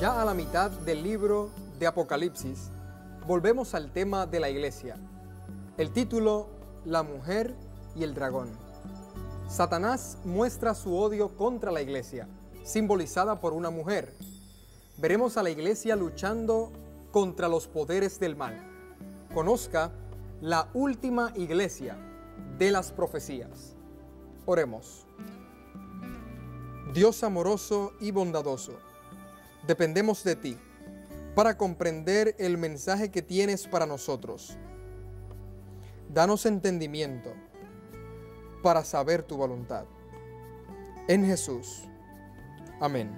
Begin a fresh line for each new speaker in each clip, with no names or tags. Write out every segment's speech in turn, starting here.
Ya a la mitad del libro de Apocalipsis, volvemos al tema de la iglesia. El título, La mujer y el dragón. Satanás muestra su odio contra la iglesia, simbolizada por una mujer. Veremos a la iglesia luchando contra los poderes del mal. Conozca la última iglesia de las profecías. Oremos. Dios amoroso y bondadoso, dependemos de ti para comprender el mensaje que tienes para nosotros. Danos entendimiento para saber tu voluntad. En Jesús. Amén.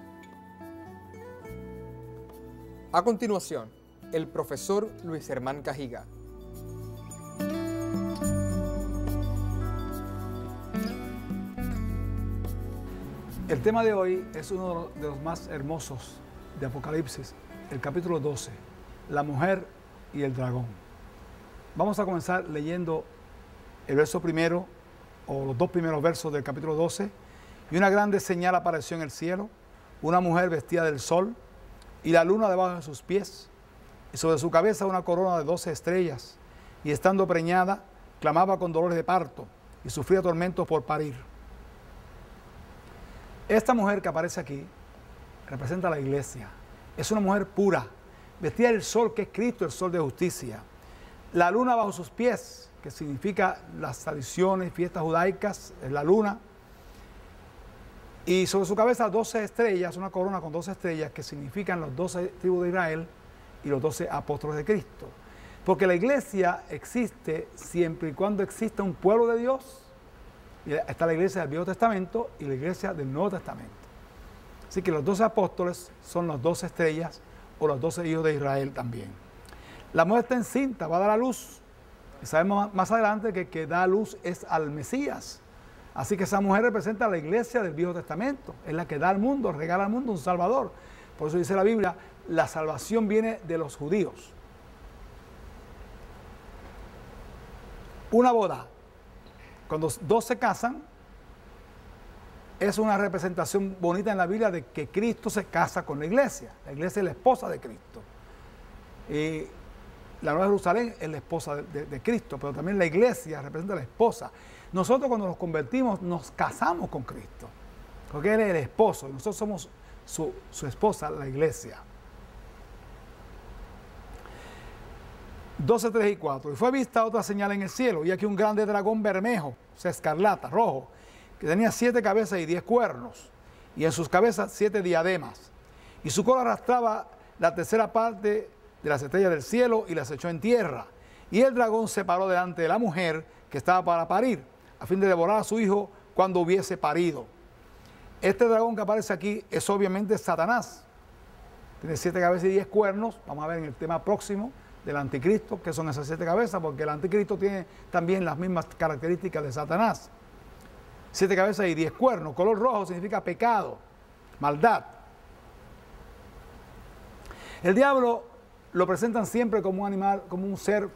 A continuación, el profesor Luis Germán Cajiga.
El tema de hoy es uno de los más hermosos de Apocalipsis, el capítulo 12, la mujer y el dragón. Vamos a comenzar leyendo el verso primero, o los dos primeros versos del capítulo 12. Y una grande señal apareció en el cielo, una mujer vestida del sol, y la luna debajo de sus pies, y sobre su cabeza una corona de 12 estrellas, y estando preñada, clamaba con dolores de parto, y sufría tormentos por parir. Esta mujer que aparece aquí representa a la iglesia. Es una mujer pura, vestida del sol, que es Cristo, el sol de justicia. La luna bajo sus pies, que significa las tradiciones, fiestas judaicas, es la luna. Y sobre su cabeza 12 estrellas, una corona con 12 estrellas, que significan los 12 tribus de Israel y los 12 apóstoles de Cristo. Porque la iglesia existe siempre y cuando exista un pueblo de Dios. Y está la iglesia del Viejo Testamento y la iglesia del Nuevo Testamento. Así que los 12 apóstoles son las 12 estrellas o los 12 hijos de Israel también. La mujer está encinta, va a dar a luz. Y sabemos más adelante que el que da a luz es al Mesías. Así que esa mujer representa a la iglesia del Viejo Testamento. Es la que da al mundo, regala al mundo un Salvador. Por eso dice la Biblia, la salvación viene de los judíos. Una boda. Cuando dos se casan, es una representación bonita en la Biblia de que Cristo se casa con la iglesia. La iglesia es la esposa de Cristo. Y la Nueva Jerusalén es la esposa de Cristo, pero también la iglesia representa a la esposa. Nosotros cuando nos convertimos nos casamos con Cristo, porque Él es el esposo y nosotros somos su esposa, la iglesia. 12, 3 y 4. Y fue vista otra señal en el cielo, y aquí un grande dragón bermejo, o sea, escarlata, rojo, que tenía 7 cabezas y 10 cuernos, y en sus cabezas 7 diademas. Y su cola arrastraba la tercera parte de las estrellas del cielo y las echó en tierra. Y el dragón se paró delante de la mujer que estaba para parir, a fin de devorar a su hijo cuando hubiese parido. Este dragón que aparece aquí es obviamente Satanás. Tiene 7 cabezas y 10 cuernos. Vamos a ver en el tema próximo del anticristo, que son esas 7 cabezas, porque el anticristo tiene también las mismas características de Satanás. 7 cabezas y 10 cuernos. Color rojo significa pecado, maldad. El diablo lo presentan siempre como un animal, como un ser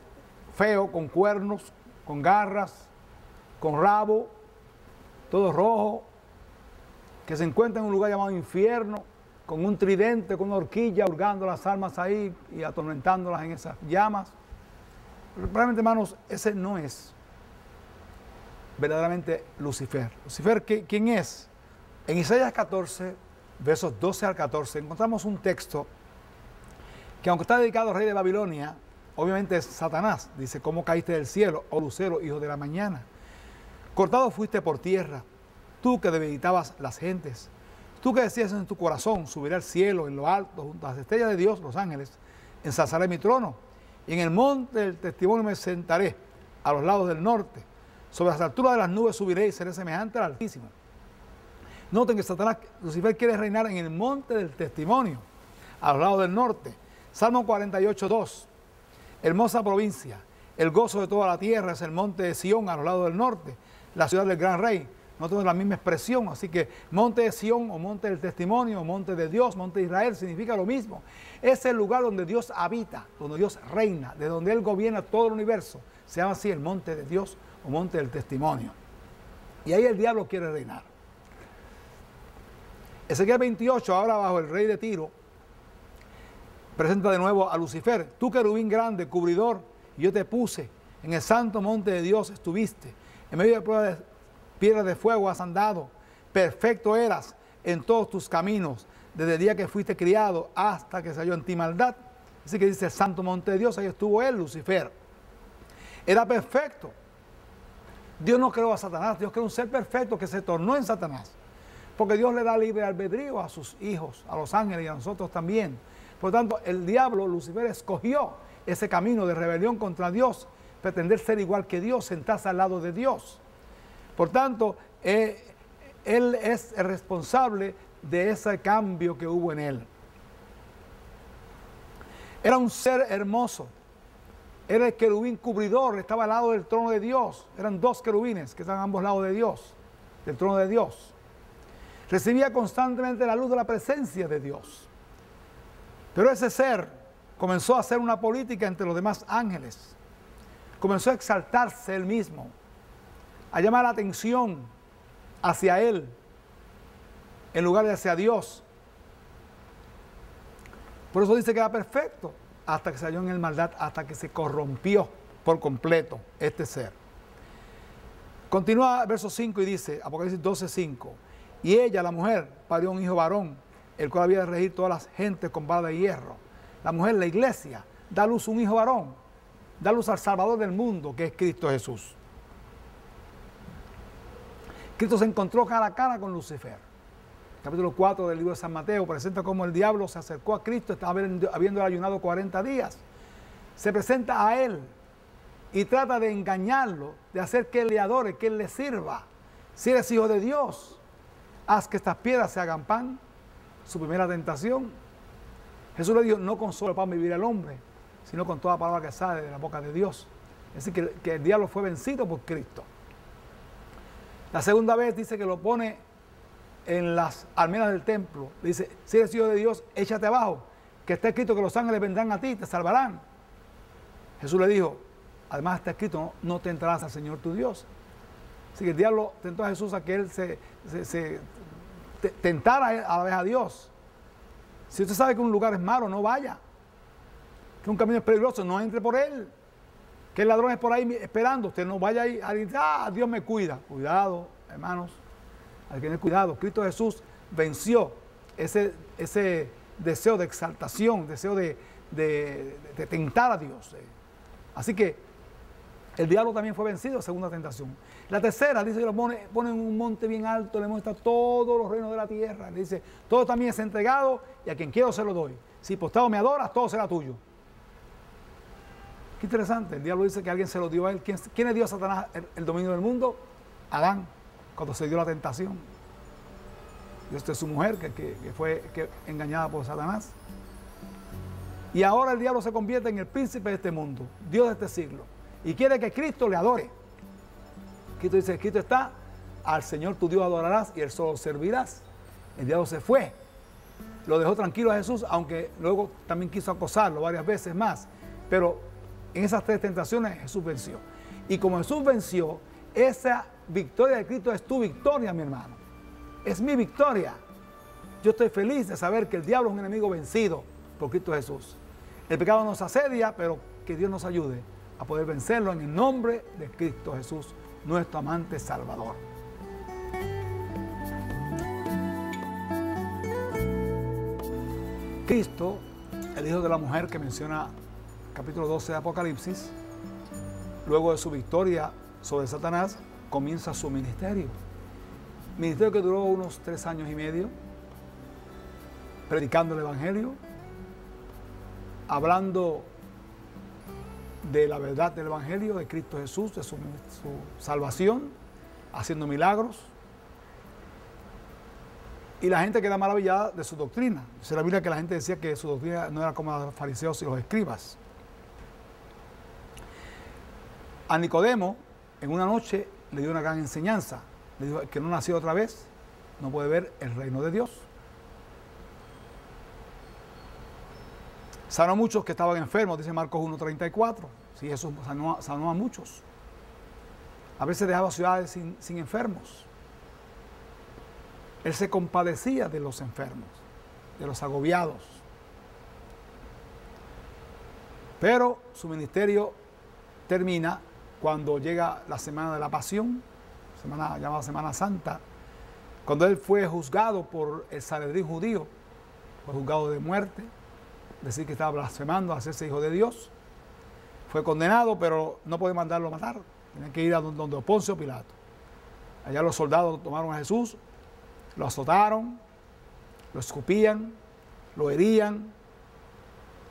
feo, con cuernos, con garras, con rabo, todo rojo, que se encuentra en un lugar llamado infierno, con un tridente, con una horquilla, hurgando las almas ahí y atormentándolas en esas llamas. Realmente, hermanos, ese no es verdaderamente Lucifer. Lucifer, ¿quién es? En Isaías 14, versos 12 al 14, encontramos un texto que, aunque está dedicado al rey de Babilonia, obviamente es Satanás. Dice, ¿cómo caíste del cielo, oh lucero, hijo de la mañana? Cortado fuiste por tierra, tú que debilitabas las gentes. Tú que decías en tu corazón, subiré al cielo, en lo alto, junto a las estrellas de Dios, los ángeles, ensalzaré mi trono, y en el monte del testimonio me sentaré, a los lados del norte. Sobre las alturas de las nubes subiré y seré semejante al Altísimo. Noten que Satanás, Lucifer, quiere reinar en el monte del testimonio, a los lados del norte. Salmo 48, 2. Hermosa provincia, el gozo de toda la tierra es el monte de Sión, a los lados del norte, la ciudad del gran rey. No tenemos la misma expresión, así que monte de Sión o monte del testimonio, o monte de Dios, monte de Israel, significa lo mismo. Es el lugar donde Dios habita, donde Dios reina, de donde Él gobierna todo el universo. Se llama así el monte de Dios o monte del testimonio. Y ahí el diablo quiere reinar. Ezequiel 28, ahora bajo el rey de Tiro, presenta de nuevo a Lucifer. Tú, querubín grande, cubridor, y yo te puse en el santo monte de Dios, estuviste. En medio de prueba de piedra de fuego has andado. Perfecto eras en todos tus caminos, desde el día que fuiste criado hasta que se halló en ti maldad. Así que dice el santo monte de Dios, ahí estuvo él, Lucifer. Era perfecto. Dios no creó a Satanás, Dios creó un ser perfecto que se tornó en Satanás. Porque Dios le da libre albedrío a sus hijos, a los ángeles y a nosotros también. Por lo tanto, el diablo, Lucifer, escogió ese camino de rebelión contra Dios, pretender ser igual que Dios, sentarse al lado de Dios. Por tanto, él es el responsable de ese cambio que hubo en él. Era un ser hermoso. Era el querubín cubridor, estaba al lado del trono de Dios. Eran dos querubines que estaban a ambos lados de Dios, del trono de Dios. Recibía constantemente la luz de la presencia de Dios. Pero ese ser comenzó a hacer una política entre los demás ángeles. Comenzó a exaltarse él mismo, a llamar la atención hacia él, en lugar de hacia Dios. Por eso dice que era perfecto, hasta que salió en el maldad, hasta que se corrompió por completo este ser. Continúa el verso 5 y dice, Apocalipsis 12:5, y ella, la mujer, parió un hijo varón, el cual había de regir todas las gentes con vara de hierro. La mujer, la iglesia, da a luz un hijo varón, da luz al Salvador del mundo, que es Cristo Jesús. Cristo se encontró cara a cara con Lucifer. Capítulo 4 del libro de San Mateo presenta cómo el diablo se acercó a Cristo, estaba habiendo ayunado 40 días. Se presenta a él y trata de engañarlo, de hacer que él le adore, que él le sirva. Si eres hijo de Dios, haz que estas piedras se hagan pan. Su primera tentación. Jesús le dijo, no con solo pan vivirá el hombre, sino con toda palabra que sale de la boca de Dios. Es decir, que el diablo fue vencido por Cristo. La segunda vez dice que lo pone en las almenas del templo. Le dice, si eres hijo de Dios, échate abajo, que está escrito que los ángeles vendrán a ti y te salvarán. Jesús le dijo, además está escrito, no tentarás al Señor tu Dios. Así que el diablo tentó a Jesús a que él se tentara a la vez a Dios. Si usted sabe que un lugar es malo, no vaya. Que un camino es peligroso, no entre por él. Que el ladrón es por ahí esperando, usted no vaya ahí a decir, Dios me cuida. Cuidado, hermanos, hay que tener cuidado. Cristo Jesús venció ese deseo de exaltación, deseo de tentar a Dios. Así que el diablo también fue vencido, segunda tentación. La tercera, dice que lo pone en un monte bien alto, le muestra todos los reinos de la tierra. Le dice, todo también es entregado y a quien quiero se lo doy. Si postrado me adoras, todo será tuyo. Qué interesante, el diablo dice que alguien se lo dio a él. ¿Quién le dio a Satanás el dominio del mundo? Adán, cuando se dio la tentación. Y esta es su mujer que fue engañada por Satanás. Y ahora el diablo se convierte en el príncipe de este mundo, Dios de este siglo. Y quiere que Cristo le adore. Cristo dice, escrito está, al Señor tu Dios adorarás y él solo servirás. El diablo se fue, lo dejó tranquilo a Jesús, aunque luego también quiso acosarlo varias veces más. Pero en esas tres tentaciones Jesús venció. Y como Jesús venció, esa victoria de Cristo es tu victoria, mi hermano. Es mi victoria. Yo estoy feliz de saber que el diablo es un enemigo vencido por Cristo Jesús. El pecado nos asedia, pero que Dios nos ayude a poder vencerlo en el nombre de Cristo Jesús, nuestro amante Salvador. Cristo, el hijo de la mujer que menciona capítulo 12 de Apocalipsis, luego de su victoria sobre Satanás, comienza su ministerio. Ministerio que duró unos 3 años y medio, predicando el Evangelio, hablando de la verdad del Evangelio de Cristo Jesús, de su salvación, haciendo milagros. Y la gente queda maravillada de su doctrina. Dice la Biblia que la gente decía que su doctrina no era como la de los fariseos y los escribas. A Nicodemo, en una noche, le dio una gran enseñanza. Le dijo que no nació otra vez, no puede ver el reino de Dios. Sanó a muchos que estaban enfermos, dice Marcos 1:34. Sí, Jesús sanó a muchos. A veces dejaba ciudades sin enfermos. Él se compadecía de los enfermos, de los agobiados. Pero su ministerio termina cuando llega la semana de la Pasión, llamada Semana Santa, cuando él fue juzgado por el Sanedrín judío, fue juzgado de muerte, decir que estaba blasfemando, hacerse hijo de Dios. Fue condenado, pero no puede mandarlo a matar. Tienen que ir a donde Poncio Pilato. Allá los soldados tomaron a Jesús, lo azotaron, lo escupían, lo herían,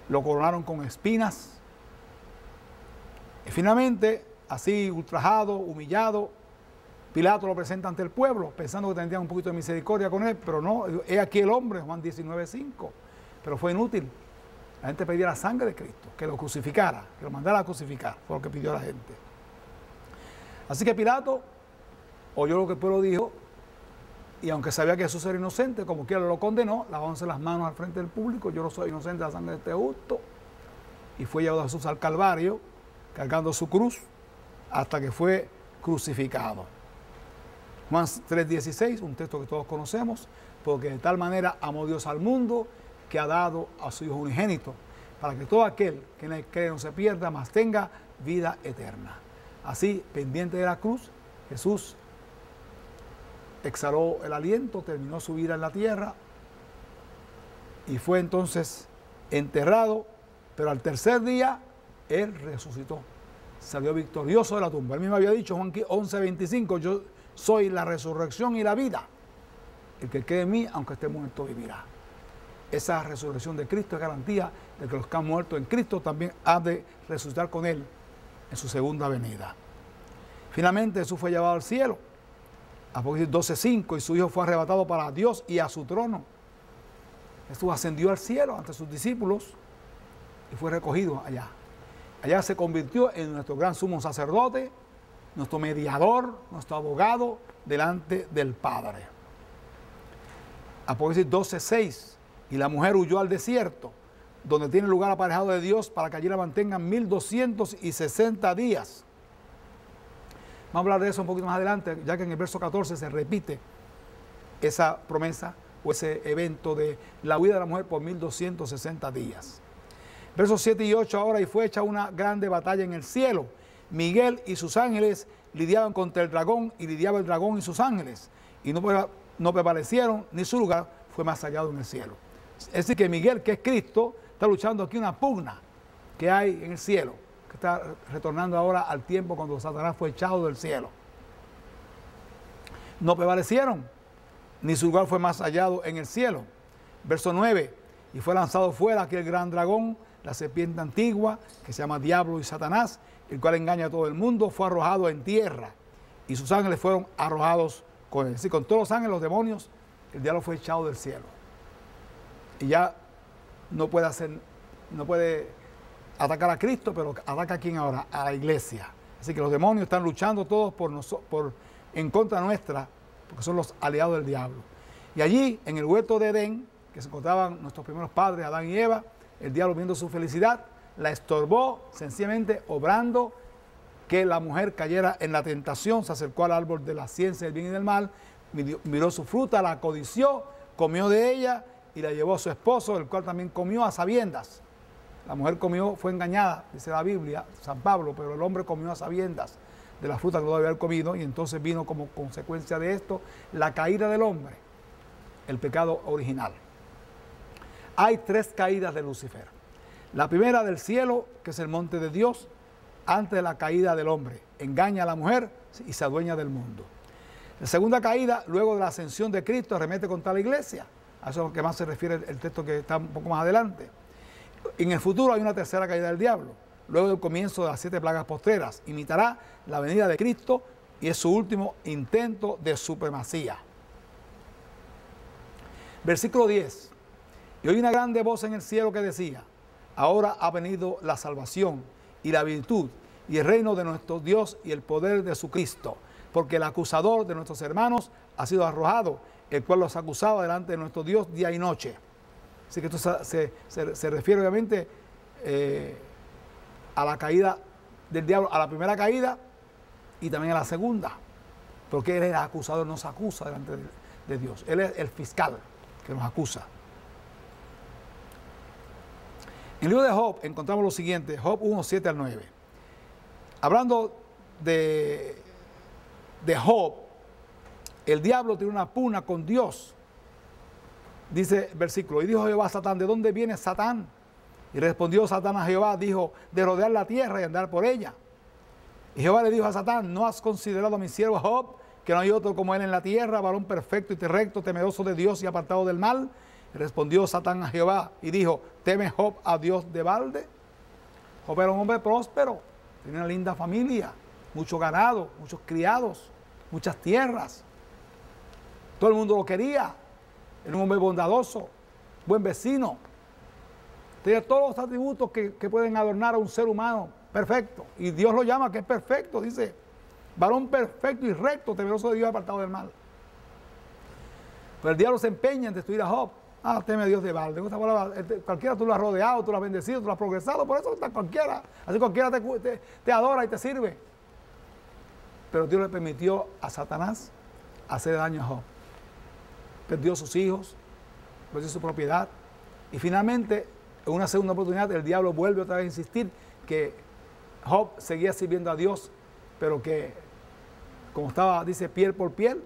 lo coronaron con espinas. Y finalmente, así ultrajado, humillado, Pilato lo presenta ante el pueblo, pensando que tendrían un poquito de misericordia con él, pero no, he aquí el hombre, Juan 19:5. Pero fue inútil. La gente pedía la sangre de Cristo, que lo crucificara, que lo mandara a crucificar, fue lo que pidió la gente. Así que Pilato oyó lo que el pueblo dijo, y aunque sabía que Jesús era inocente, como quiera lo condenó, lavándose las manos al frente del público: yo no soy inocente de la sangre de este justo. Y fue llevado a Jesús al Calvario, cargando su cruz, hasta que fue crucificado. Juan 3:16, un texto que todos conocemos: porque de tal manera amó Dios al mundo, que ha dado a su Hijo unigénito, para que todo aquel que en él cree no se pierda, mas tenga vida eterna. Así, pendiente de la cruz, Jesús exhaló el aliento, terminó su vida en la tierra y fue entonces enterrado, pero al tercer día él resucitó, salió victorioso de la tumba. Él mismo había dicho, Juan 11:25, yo soy la resurrección y la vida. El que cree en mí, aunque esté muerto, vivirá. Esa resurrección de Cristo es garantía de que los que han muerto en Cristo también han de resucitar con él en su segunda venida. Finalmente Jesús fue llevado al cielo, Apocalipsis 12:5, y su Hijo fue arrebatado para Dios y a su trono. Jesús ascendió al cielo ante sus discípulos y fue recogido allá. Allá se convirtió en nuestro gran sumo sacerdote, nuestro mediador, nuestro abogado delante del Padre. Apocalipsis 12:6, y la mujer huyó al desierto, donde tiene lugar aparejado de Dios, para que allí la mantengan 1260 días. Vamos a hablar de eso un poquito más adelante, ya que en el verso 14 se repite esa promesa o ese evento de la huida de la mujer por 1260 días. Versos 7 y 8 ahora: y fue hecha una grande batalla en el cielo. Miguel y sus ángeles lidiaban contra el dragón, y lidiaba el dragón y sus ángeles, y no prevalecieron, ni su lugar fue más hallado en el cielo. Es decir, que Miguel, que es Cristo, está luchando aquí una pugna que hay en el cielo, que está retornando ahora al tiempo cuando Satanás fue echado del cielo. No prevalecieron, ni su lugar fue más hallado en el cielo. Verso 9: y fue lanzado fuera aquel gran dragón, la serpiente antigua, que se llama Diablo y Satanás, el cual engaña a todo el mundo, fue arrojado en tierra, y sus ángeles fueron arrojados con él. Es decir, con todos los ángeles, los demonios, el diablo fue echado del cielo. Y ya no puede atacar a Cristo, pero ataca a quién ahora, a la iglesia. Así que los demonios están luchando todos en contra nuestra, porque son los aliados del diablo. Y allí, en el huerto de Edén, que se encontraban nuestros primeros padres, Adán y Eva, el diablo, viendo su felicidad, la estorbó, sencillamente obrando que la mujer cayera en la tentación. Se acercó al árbol de la ciencia del bien y del mal, miró su fruta, la codició, comió de ella y la llevó a su esposo, el cual también comió a sabiendas. La mujer comió, fue engañada, dice la Biblia, San Pablo, pero el hombre comió a sabiendas de la fruta que no debía haber comido, y entonces vino como consecuencia de esto la caída del hombre, el pecado original. Hay 3 caídas de Lucifer. La primera del cielo, que es el monte de Dios, antes de la caída del hombre. Engaña a la mujer y se adueña del mundo. La segunda caída, luego de la ascensión de Cristo, arremete contra la iglesia. A eso es lo que más se refiere el texto que está un poco más adelante. En el futuro hay una tercera caída del diablo, luego del comienzo de las 7 plagas postreras. Imitará la venida de Cristo y es su último intento de supremacía. Versículo 10. Y oí una grande voz en el cielo que decía: ahora ha venido la salvación y la virtud y el reino de nuestro Dios y el poder de su Cristo, porque el acusador de nuestros hermanos ha sido arrojado, el cual los acusaba delante de nuestro Dios día y noche. Así que esto se refiere obviamente a la caída del diablo, a la primera caída y también a la segunda, porque él es el acusador, nos acusa delante de Dios. Él es el fiscal que nos acusa. el libro de Job encontramos lo siguiente, Job 1, 7 al 9. Hablando de Job, el diablo tiene una pugna con Dios. Dice el versículo, y dijo Jehová a Satán, ¿de dónde viene Satán? Y respondió Satán a Jehová, dijo, de rodear la tierra y andar por ella. Y Jehová le dijo a Satán, ¿no has considerado a mi siervo Job, que no hay otro como él en la tierra, varón perfecto y recto, temeroso de Dios y apartado del mal? Y respondió Satán a Jehová y dijo, ¿teme Job a Dios de balde? Job era un hombre próspero, tenía una linda familia, mucho ganado, muchos criados, muchas tierras. Todo el mundo lo quería. Era un hombre bondadoso, buen vecino. Tenía todos los atributos que pueden adornar a un ser humano perfecto. Y Dios lo llama que es perfecto, dice, varón perfecto y recto, temeroso de Dios, apartado del mal. Pero el diablo se empeña en destruir a Job. Ah, teme a Dios de balde. Esta palabra, cualquiera tú lo has rodeado, tú lo has bendecido, tú lo has progresado, por eso está cualquiera. Así cualquiera te adora y te sirve. Pero Dios le permitió a Satanás hacer daño a Job. Perdió sus hijos, perdió su propiedad. Y finalmente, en una segunda oportunidad, el diablo vuelve otra vez a insistir que Job seguía sirviendo a Dios, pero que, como estaba, dice, piel por piel,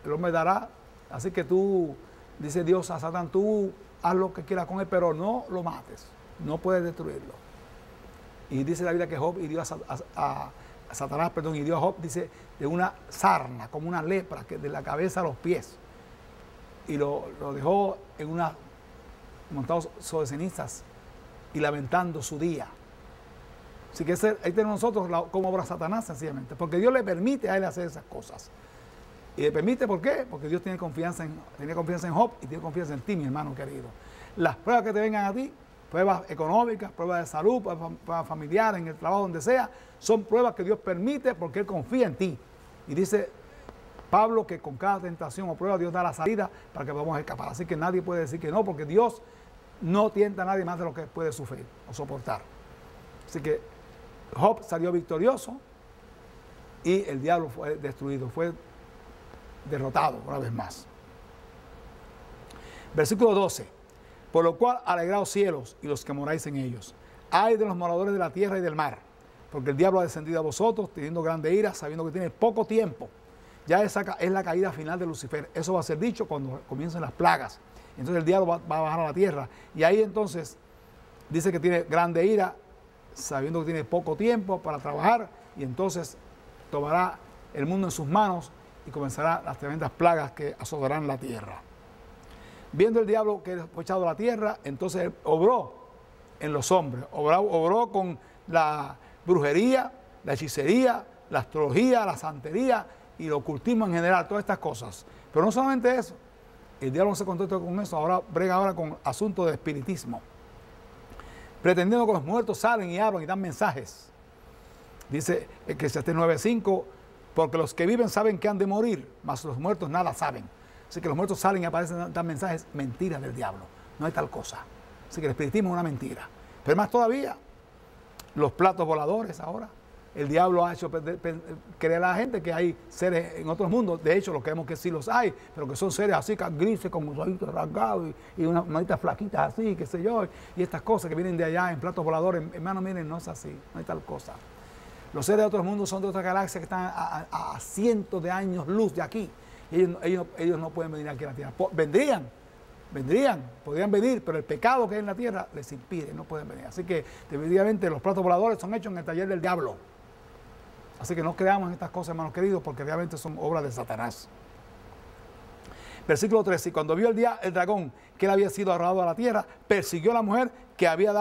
el hombre dará. Así que tú, dice Dios a Satán, tú haz lo que quieras con él, pero no lo mates, no puedes destruirlo. Y dice la Biblia que Job hirió a Satanás, hirió a Job, dice, de una sarna, como una lepra, que de la cabeza a los pies. Y lo dejó en una, montado sobre cenizas y lamentando su día. Así que ahí tenemos nosotros cómo obra Satanás, sencillamente, porque Dios le permite a él hacer esas cosas. Y le permite, ¿por qué? Porque Dios tiene confianza en Job y tiene confianza en ti, mi hermano querido. Las pruebas que te vengan a ti, pruebas económicas, pruebas de salud, pruebas familiares, en el trabajo, donde sea, son pruebas que Dios permite porque Él confía en ti. Y dice Pablo que con cada tentación o prueba Dios da la salida para que podamos escapar. Así que nadie puede decir que no, porque Dios no tienta a nadie más de lo que puede sufrir o soportar. Así que Job salió victorioso y el diablo fue destruido, fue derrotado una vez más. Versículo 12. Por lo cual alegraos cielos y los que moráis en ellos. Ay de los moradores de la tierra y del mar, porque el diablo ha descendido a vosotros, teniendo grande ira, sabiendo que tiene poco tiempo. Ya esa es la caída final de Lucifer. Eso va a ser dicho cuando comiencen las plagas. Entonces el diablo va a bajar a la tierra. Y ahí entonces dice que tiene grande ira, sabiendo que tiene poco tiempo para trabajar. Y entonces tomará el mundo en sus manos y comenzará las tremendas plagas que azotarán la tierra. Viendo el diablo que fue echado a la tierra, entonces él obró en los hombres. Obró con la brujería, la hechicería, la astrología, la santería y el ocultismo en general, todas estas cosas. Pero no solamente eso, el diablo no se contenta con eso, ahora brega ahora con asuntos de espiritismo, pretendiendo que los muertos salen y hablan y dan mensajes. Dice Eclesiastés 9:5, porque los que viven saben que han de morir, mas los muertos nada saben. Así que los muertos salen y aparecen, dan mensajes, mentiras del diablo, no hay tal cosa. Así que el espiritismo es una mentira. Pero más todavía, los platos voladores ahora. El diablo ha hecho creer a la gente que hay seres en otros mundos. De hecho, lo creemos que sí los hay, pero que son seres así, grises, con los ojitos rasgados y unas manitas flaquitas así, qué sé yo. Y estas cosas que vienen de allá en platos voladores. Hermano, miren, no es así, no hay tal cosa. Los seres de otros mundos son de otras galaxias que están a cientos de años luz de aquí. Y ellos no pueden venir aquí a la Tierra. Podrían venir, pero el pecado que hay en la Tierra les impide, no pueden venir. Así que, definitivamente, los platos voladores son hechos en el taller del diablo. Así que no creamos en estas cosas, hermanos queridos, porque realmente son obras de Satanás. Versículo 13. Y cuando vio el dragón que él había sido arrojado a la tierra, persiguió a la mujer que había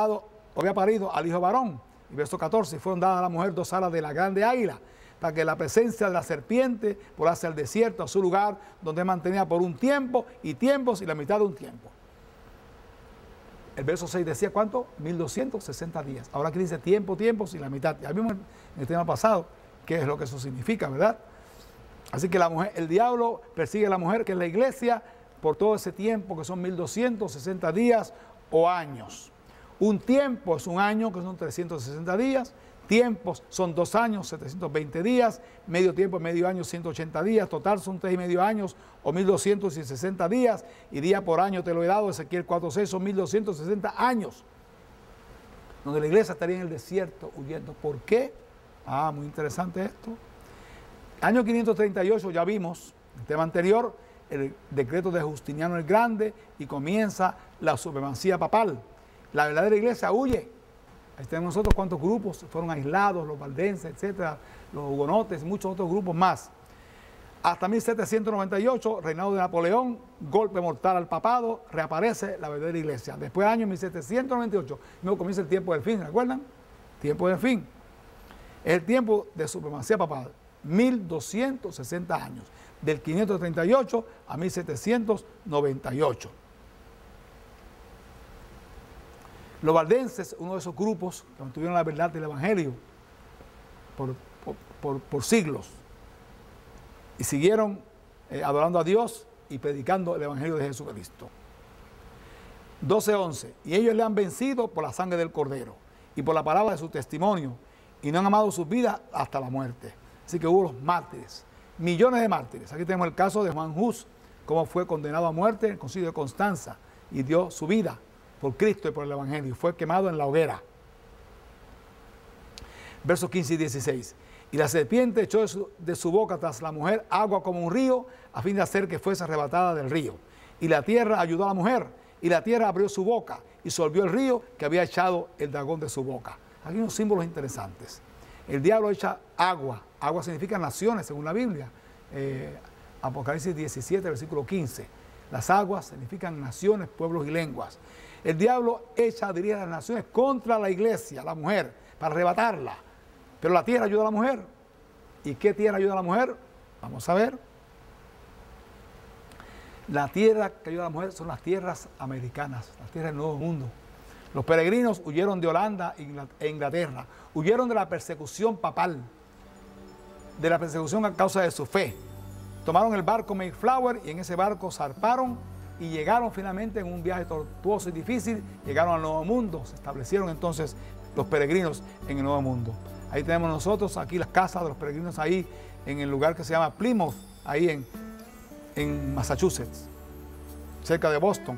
parido al hijo varón. Y verso 14. Fueron dadas a la mujer 2 alas de la grande águila, para que la presencia de la serpiente volase al desierto, a su lugar, donde mantenía por un tiempo y tiempos y la mitad de un tiempo. El verso 6 decía, ¿cuánto? 1260 días. Ahora aquí dice tiempos y la mitad. Ya vimos en el tema pasado qué es lo que eso significa, ¿verdad? Así que el diablo persigue a la mujer, que es la iglesia, por todo ese tiempo, que son 1260 días o años. Un tiempo es un año, que son 360 días. Tiempos son 2 años, 720 días. Medio tiempo es medio año, 180 días. Total son 3,5 años o 1260 días. Y día por año te lo he dado, Ezequiel 4:6, son 1260 años. donde la iglesia estaría en el desierto huyendo. ¿Por qué? Ah, muy interesante esto. Año 538 ya vimos, el tema anterior, el decreto de Justiniano el Grande y comienza la supremacía papal. La verdadera iglesia huye. Ahí tenemos nosotros cuántos grupos fueron aislados, los valdenses, etcétera, los hugonotes, muchos otros grupos más. Hasta 1798, reinado de Napoleón, golpe mortal al papado, reaparece la verdadera iglesia. Después del año 1798, luego comienza el tiempo del fin, ¿recuerdan? Tiempo del fin. Es el tiempo de supremacía papal, 1260 años, del 538 a 1798. Los valdenses, uno de esos grupos que mantuvieron la verdad del Evangelio por siglos, y siguieron adorando a Dios y predicando el Evangelio de Jesucristo. 12:11. Y ellos le han vencido por la sangre del Cordero y por la palabra de su testimonio, y no han amado sus vidas hasta la muerte. Así que hubo los mártires, millones de mártires. Aquí tenemos el caso de Juan Hus, cómo fue condenado a muerte en el concilio de Constanza y dio su vida por Cristo y por el Evangelio, y fue quemado en la hoguera. Versos 15 y 16. Y la serpiente echó de su boca tras la mujer agua como un río, a fin de hacer que fuese arrebatada del río. Y la tierra ayudó a la mujer, y la tierra abrió su boca, y solvió el río que había echado el dragón de su boca. Aquí hay unos símbolos interesantes. El diablo echa agua. Agua significa naciones, según la Biblia. Apocalipsis 17, versículo 15. Las aguas significan naciones, pueblos y lenguas. El diablo dirige a las naciones contra la iglesia, la mujer, para arrebatarla. Pero la tierra ayuda a la mujer. ¿Y qué tierra ayuda a la mujer? Vamos a ver. La tierra que ayuda a la mujer son las tierras americanas, las tierras del Nuevo Mundo. Los peregrinos huyeron de Holanda e Inglaterra, huyeron de la persecución papal, de la persecución a causa de su fe. Tomaron el barco Mayflower y en ese barco zarparon y llegaron finalmente en un viaje tortuoso y difícil, llegaron al Nuevo Mundo, se establecieron entonces los peregrinos en el Nuevo Mundo. Ahí tenemos nosotros aquí las casas de los peregrinos ahí en el lugar que se llama Plymouth, ahí en Massachusetts, cerca de Boston.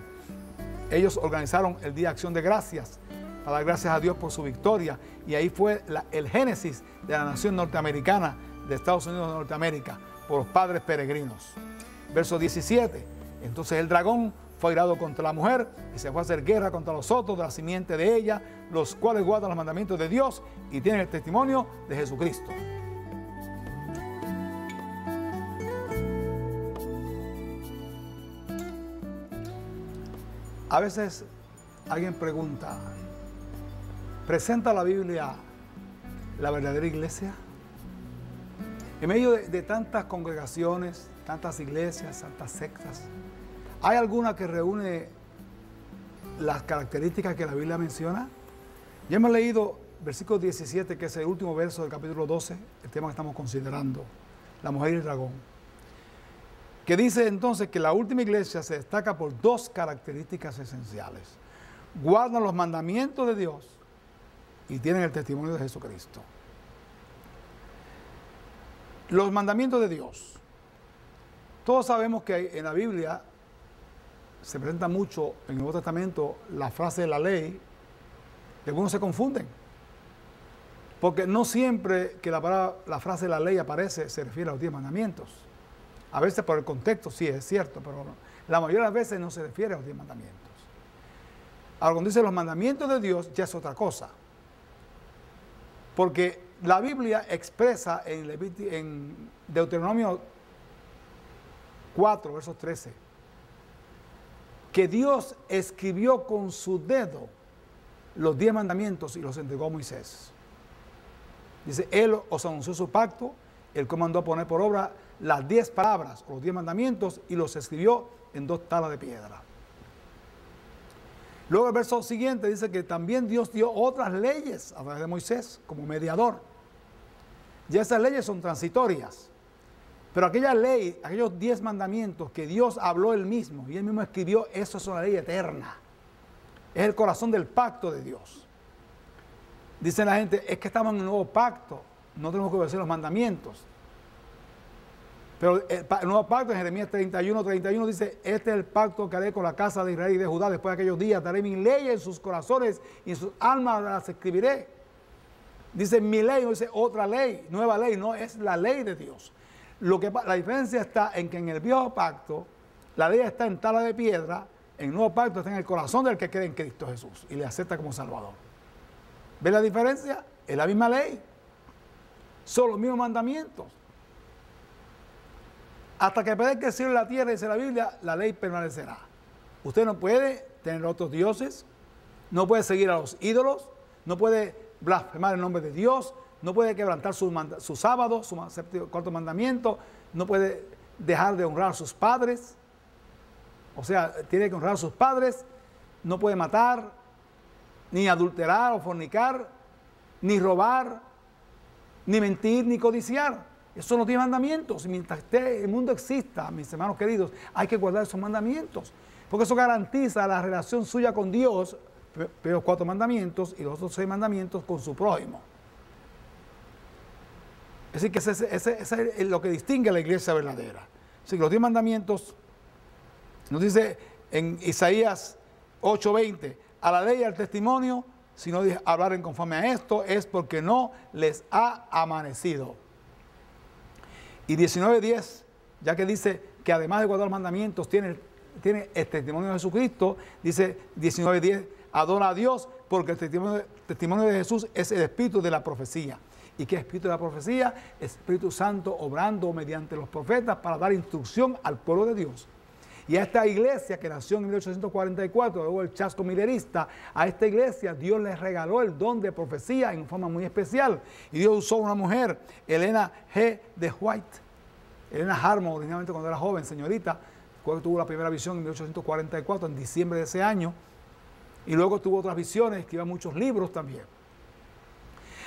Ellos organizaron el Día de Acción de Gracias, para dar gracias a Dios por su victoria, y ahí fue el génesis de la nación norteamericana, de Estados Unidos de Norteamérica, por los padres peregrinos. Verso 17, entonces el dragón fue airado contra la mujer y se fue a hacer guerra contra los otros de la simiente de ella, los cuales guardan los mandamientos de Dios y tienen el testimonio de Jesucristo. A veces alguien pregunta, ¿presenta la Biblia la verdadera iglesia? En medio de tantas congregaciones, tantas iglesias, tantas sectas, ¿hay alguna que reúne las características que la Biblia menciona? Ya hemos leído versículo 17, que es el último verso del capítulo 12, el tema que estamos considerando, la mujer y el dragón, que dice entonces que la última iglesia se destaca por dos características esenciales. Guardan los mandamientos de Dios y tienen el testimonio de Jesucristo. Los mandamientos de Dios. Todos sabemos que en la Biblia se presenta mucho en el Nuevo Testamento la frase de la ley, y algunos se confunden, porque no siempre que la frase de la ley aparece se refiere a los 10 mandamientos. A veces por el contexto sí es cierto, pero la mayoría de las veces no se refiere a los 10 mandamientos. Ahora, cuando dice los mandamientos de Dios, ya es otra cosa, porque la Biblia expresa en Deuteronomio 4, versos 13, que Dios escribió con su dedo los 10 mandamientos y los entregó a Moisés. Dice, Él os anunció su pacto, Él comandó a poner por obra las 10 palabras, o los 10 mandamientos, y los escribió en 2 tablas de piedra. Luego el verso siguiente dice que también Dios dio otras leyes a través de Moisés como mediador. Ya esas leyes son transitorias, pero aquella ley, aquellos 10 mandamientos que Dios habló Él mismo y Él mismo escribió, eso es una ley eterna. Es el corazón del pacto de Dios. Dice la gente, es que estamos en un nuevo pacto, no tenemos que obedecer los mandamientos. Pero el nuevo pacto en Jeremías 31 dice, este es el pacto que haré con la casa de Israel y de Judá después de aquellos días. Daré mi ley en sus corazones y en sus almas las escribiré. Dice mi ley, no dice otra ley, nueva ley, no, es la ley de Dios. La diferencia está en que en el viejo pacto, la ley está en tabla de piedra, en el nuevo pacto está en el corazón del que cree en Cristo Jesús y le acepta como Salvador. ¿Ves la diferencia? Es la misma ley. Son los mismos mandamientos. Hasta que perezca el cielo y la tierra, dice la Biblia, la ley permanecerá. Usted no puede tener otros dioses, no puede seguir a los ídolos, no puede blasfemar el nombre de Dios, no puede quebrantar su sábado, su cuarto mandamiento, no puede dejar de honrar a sus padres. O sea, tiene que honrar a sus padres, no puede matar, ni adulterar o fornicar, ni robar, ni mentir, ni codiciar. Esos son los 10 mandamientos. Y mientras el mundo exista, mis hermanos queridos, hay que guardar esos mandamientos. Porque eso garantiza la relación suya con Dios, los 4 mandamientos y los otros 6 mandamientos con su prójimo. Es decir, que ese es lo que distingue a la iglesia verdadera. Así que los 10 mandamientos, nos dice en Isaías 8:20, a la ley y al testimonio, si no hablaren conforme a esto, es porque no les ha amanecido. Y 19:10, ya que dice que además de guardar los mandamientos, tiene el testimonio de Jesucristo, dice 19:10, adora a Dios porque el testimonio de Jesús es el espíritu de la profecía. ¿Y qué espíritu de la profecía? Espíritu Santo obrando mediante los profetas para dar instrucción al pueblo de Dios. Y a esta iglesia que nació en 1844, luego el chasco milerista, a esta iglesia Dios les regaló el don de profecía en forma muy especial. Y Dios usó a una mujer, Elena G. de White. Elena Harmon, originalmente cuando era joven, señorita, cuando tuvo la primera visión en 1844, en diciembre de ese año. Y luego tuvo otras visiones, escribió muchos libros también.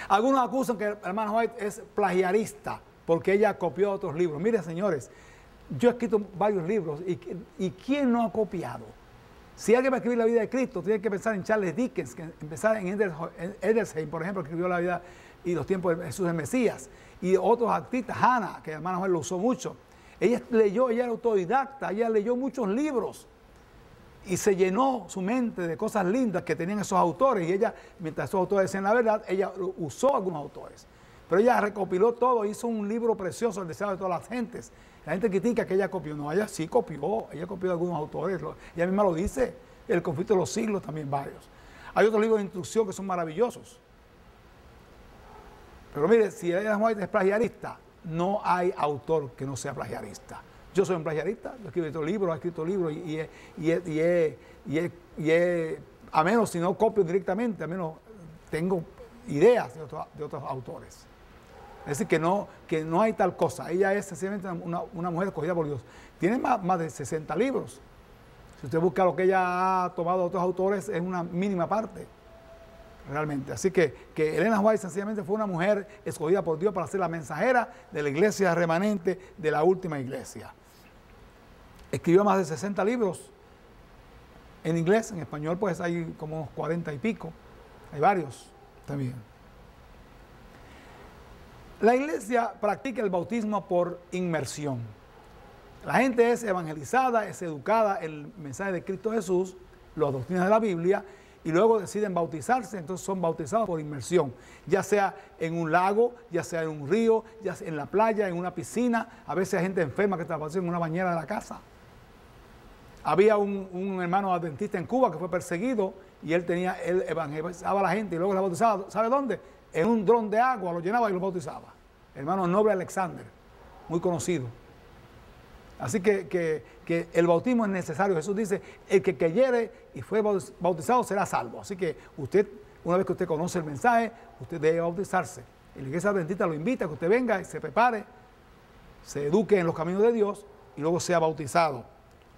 Algunos acusan que la hermana White es plagiarista, porque ella copió otros libros. Miren, señores, yo he escrito varios libros y ¿quién no ha copiado? Si alguien va a escribir la vida de Cristo, tiene que pensar en Charles Dickens, que empezar en Edersheim, por ejemplo, que escribió la vida y los tiempos de Jesús el Mesías, y otros artistas, Hannah, que la hermana Juan lo usó mucho. Ella era autodidacta, ella leyó muchos libros y se llenó su mente de cosas lindas que tenían esos autores, y ella, mientras esos autores decían la verdad, ella usó algunos autores. Pero ella recopiló todo, hizo un libro precioso, el deseo de todas las gentes. La gente critica que ella copió, no, ella sí copió, ella copió de algunos autores, ella misma lo dice, El conflicto de los siglos también varios. Hay otros libros de instrucción que son maravillosos. Pero mire, si Elena White es plagiarista, no hay autor que no sea plagiarista. Yo soy un plagiarista, yo he escrito libros, a menos si no copio directamente, a menos tengo ideas de otros autores. Es decir, que no hay tal cosa. Ella es sencillamente una mujer escogida por Dios. Tiene más de 60 libros. Si usted busca lo que ella ha tomado de otros autores, es una mínima parte, realmente. Así que Elena White sencillamente fue una mujer escogida por Dios para ser la mensajera de la iglesia remanente de la última iglesia. Escribió más de 60 libros en inglés, en español pues hay como unos 40 y pico, hay varios también. La iglesia practica el bautismo por inmersión. La gente es evangelizada, es educada en el mensaje de Cristo Jesús, las doctrinas de la Biblia, y luego deciden bautizarse, entonces son bautizados por inmersión, ya sea en un lago, ya sea en un río, ya sea en la playa, en una piscina. A veces hay gente enferma que está en una bañera de la casa. Había un hermano adventista en Cuba que fue perseguido y él evangelizaba a la gente y luego la bautizaba. ¿Sabe dónde? En un dron de agua, lo llenaba y lo bautizaba. Hermano Noble Alexander, muy conocido. Así que el bautismo es necesario. Jesús dice, el que creyere y fue bautizado será salvo. Así que usted, una vez que usted conoce el mensaje, usted debe bautizarse. Y la iglesia adventista lo invita a que usted venga y se prepare, se eduque en los caminos de Dios y luego sea bautizado,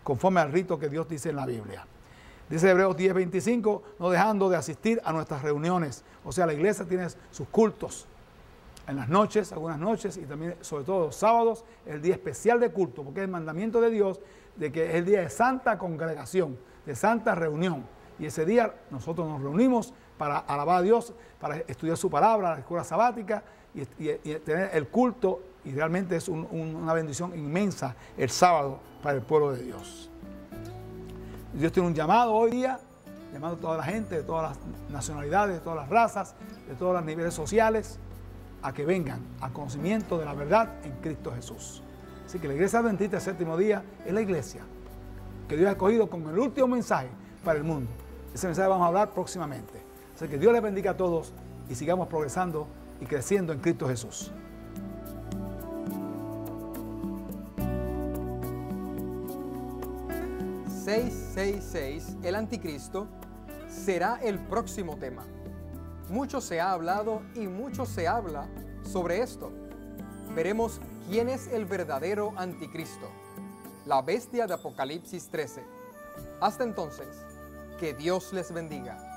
conforme al rito que Dios dice en la Biblia. Dice Hebreos 10:25, no dejando de asistir a nuestras reuniones. O sea, la iglesia tiene sus cultos en las noches, algunas noches, y también sobre todo los sábados, el día especial de culto, porque es el mandamiento de Dios de que es el día de santa congregación, de santa reunión. Y ese día nosotros nos reunimos para alabar a Dios, para estudiar su palabra, la escuela sabática, y tener el culto y realmente es una bendición inmensa el sábado para el pueblo de Dios. Dios tiene un llamado hoy día, llamando a toda la gente de todas las nacionalidades, de todas las razas, de todos los niveles sociales, a que vengan al conocimiento de la verdad en Cristo Jesús. Así que la Iglesia Adventista del Séptimo Día es la iglesia que Dios ha escogido como el último mensaje para el mundo. Ese mensaje vamos a hablar próximamente. Así que Dios les bendiga a todos y sigamos progresando y creciendo en Cristo Jesús.
«666, el anticristo», será el próximo tema. Mucho se ha hablado y mucho se habla sobre esto. Veremos quién es el verdadero anticristo, la bestia de Apocalipsis 13. Hasta entonces, que Dios les bendiga.